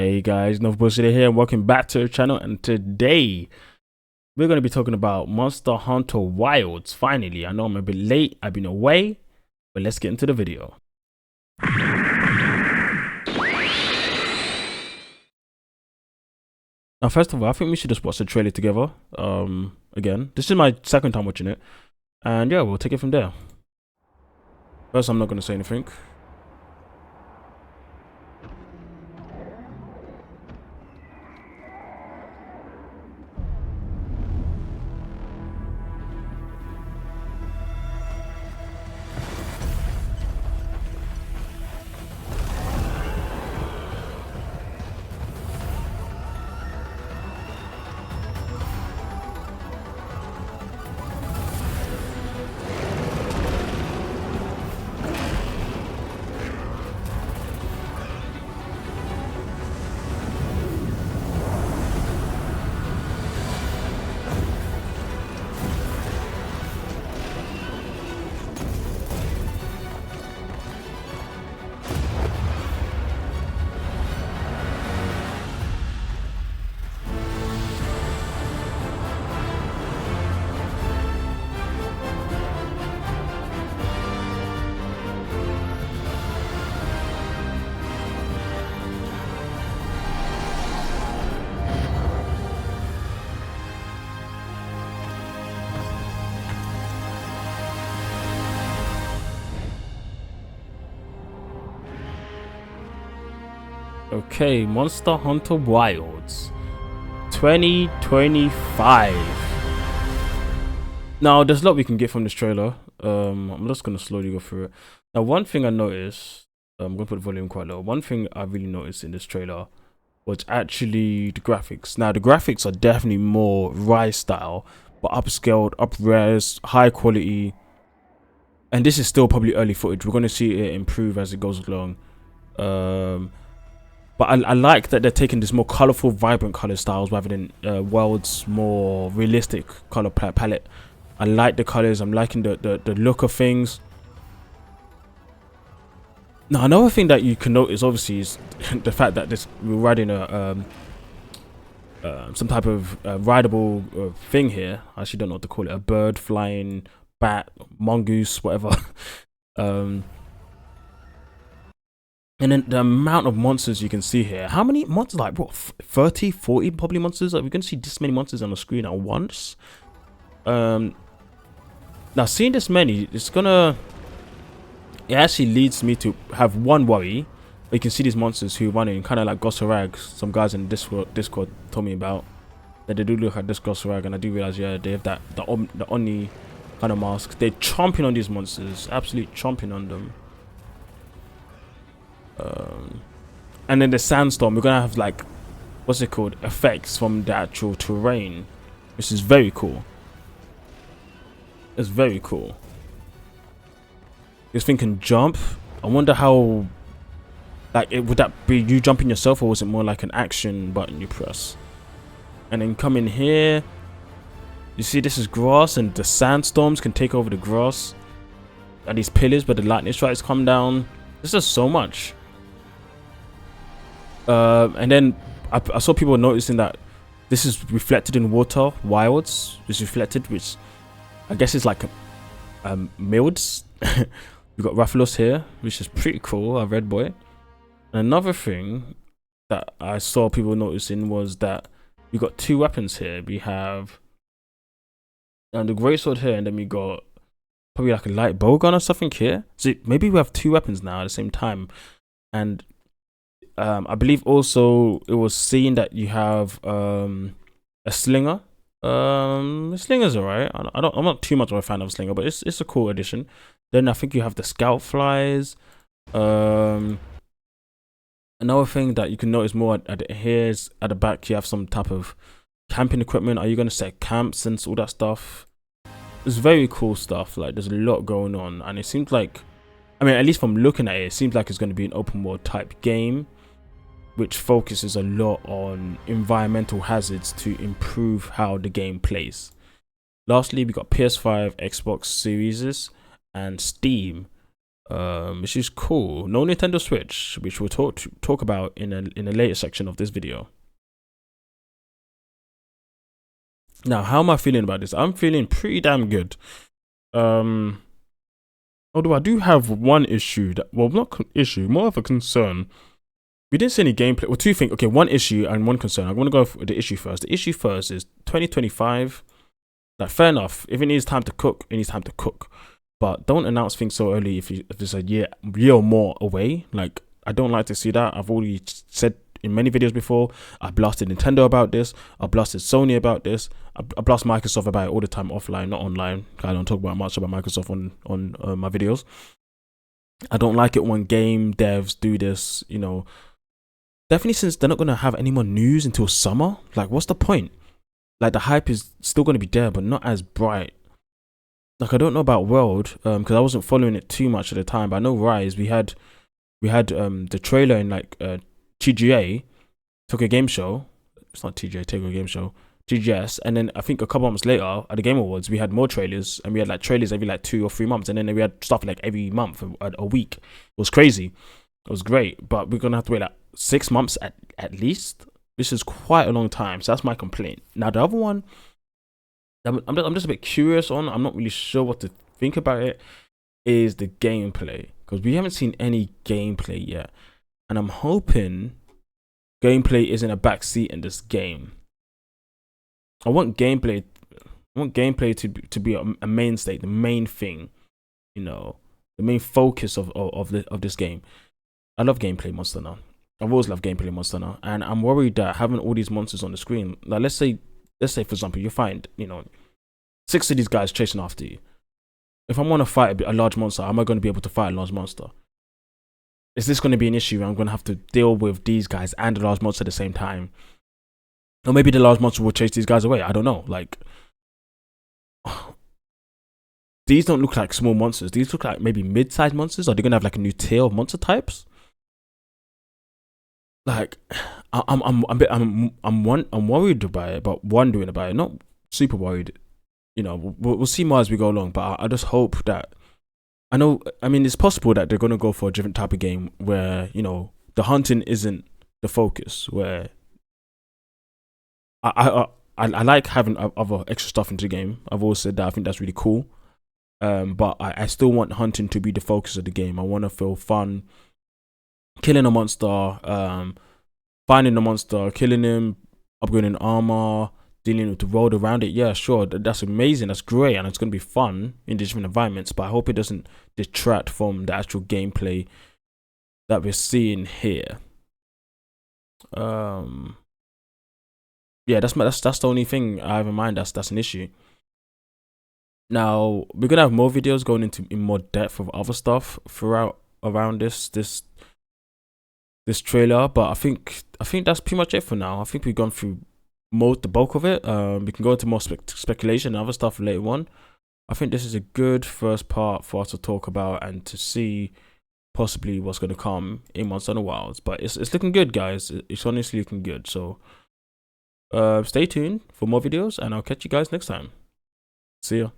Hey guys, Novbullshit here and welcome back to our channel, and today we're going to be talking about Monster Hunter Wilds. Finally, I know I'm a bit late, I've been away, but let's get into the video. Now first of all, I think we should just watch the trailer together. Again, this is my second time watching it, and yeah, we'll take it from there. First, I'm not going to say anything. Okay, Monster Hunter Wilds 2025. Now, there's a lot we can get from this trailer. I'm just gonna slowly go through it. Now, one thing I noticed, I'm gonna put the volume quite low. One thing I really noticed in this trailer was actually the graphics. Now, the graphics are definitely more Rise style, but upscaled, up-res, high quality. And this is still probably early footage. We're gonna see it improve as it goes along. But I like that they're taking this more colorful, vibrant color styles rather than World's more realistic color palette. I like the colors. I'm liking the look of things. Now, another thing that you can notice, obviously, is the fact that we're riding a some type of rideable thing here. I actually don't know what to call it. A bird, flying bat, mongoose, whatever. And then the amount of monsters you can see here. How many monsters? Like, what, 30, 40 probably monsters? Are we going to see this many monsters on the screen at once? Now, seeing this many, it's gonna... It actually leads me to have one worry. You can see these monsters who are running, kind of like Gosarag. Some guys in Discord told me about. That they do look like this Gosarag, and I do realize, yeah, they have the Oni kind of mask. They're chomping on these monsters. Absolutely chomping on them. And then the sandstorm, we're gonna have like, what's it called, effects from the actual terrain, which is very cool. It's very cool. This thing can jump. I wonder how, like, would that be you jumping yourself, or was it more like an action button you press? And then come in here, you see this is grass, and the sandstorms can take over the grass, and these pillars where the lightning strikes come down. This is so much. And then I saw people noticing that this is reflected in water. Wilds is reflected, which I guess is like Milds. We got Rathalos here, which is pretty cool, a red boy. And another thing that I saw people noticing was that we got two weapons here. We have the greatsword here, and then we got probably like a light bowgun or something here. So maybe we have two weapons now at the same time. And I believe also it was seen that you have a slinger. The slinger's alright. I'm not too much of a fan of a slinger, but it's a cool addition. Then I think you have the scout flies. Another thing that you can notice more here is at the back you have some type of camping equipment. Are you gonna set camps and all that stuff? It's very cool stuff. Like, there's a lot going on, and it seems like, I mean, at least from looking at it, it seems like it's going to be an open world type game, which focuses a lot on environmental hazards to improve how the game plays. Lastly, we got PS5, Xbox Series, and Steam. which is cool. No Nintendo Switch, which we'll talk about in a later section of this video. Now, how am I feeling about this? I'm feeling pretty damn good. Although I do have one issue that, well, not issue, more of a concern. We didn't see any gameplay. Well, two things. Okay, one issue and one concern. I'm gonna go for the issue first. The issue first is 2025. Like, fair enough. If it needs time to cook, it needs time to cook. But don't announce things so early if it's a year or more away. Like, I don't like to see that. I've already said in many videos before, I blasted Nintendo about this. I blasted Sony about this. I blast Microsoft about it all the time offline, not online. I don't talk about much about Microsoft on my videos. I don't like it when game devs do this, you know. Definitely, since they're not going to have any more news until summer. Like, what's the point? Like, the hype is still going to be there, but not as bright. Like, I don't know about World, because I wasn't following it too much at the time. But I know Rise, we had the trailer in like TGA, Tokyo Game Show. It's not TGA, Tokyo Game Show, TGS. And then I think a couple months later at the Game Awards, we had more trailers, and we had like trailers every like 2 or 3 months, and then we had stuff like every month, a week. It was crazy. It was great, but we're gonna have to wait like 6 months at least. This is quite a long time, so that's my complaint. Now the other one, I'm just a bit curious on. I'm not really sure what to think about it. Is the gameplay, because we haven't seen any gameplay yet, and I'm hoping gameplay isn't a backseat in this game. I want gameplay to be a mainstay, the main thing, you know, the main focus of this game. I love gameplay Monster now. I've always loved gameplay Monster now, and I'm worried that having all these monsters on the screen, like let's say for example, you find, you know, 6 of these guys chasing after you. If I want to fight a large monster, am I going to be able to fight a large monster? Is this going to be an issue? I'm going to have to deal with these guys and the large monster at the same time, or maybe the large monster will chase these guys away. I don't know. Like, these don't look like small monsters. These look like maybe mid-sized monsters. Are they going to have like a new tier of monster types? Like, I'm worried about it, but wondering about it. Not super worried. You know, we'll see more as we go along. But I just hope that, I mean, it's possible that they're gonna go for a different type of game where, you know, the hunting isn't the focus. Where I like having other extra stuff into the game. I've always said that. I think that's really cool. But I still want hunting to be the focus of the game. I want to feel fun killing a monster, finding the monster, killing him, upgrading armor, dealing with the road around it. Yeah, sure, that's amazing, that's great, and it's going to be fun in the different environments, but I hope it doesn't detract from the actual gameplay that we're seeing here. Yeah, that's the only thing I have in mind that's an issue. Now, we're going to have more videos going in more depth of other stuff throughout around this trailer, but I think that's pretty much it for now. I think we've gone through the bulk of it. We can go into more speculation and other stuff later on. I think this is a good first part for us to talk about and to see possibly what's going to come in Monster Hunter Wilds. But it's looking good, guys. It's honestly looking good. So stay tuned for more videos, and I'll catch you guys next time. See ya.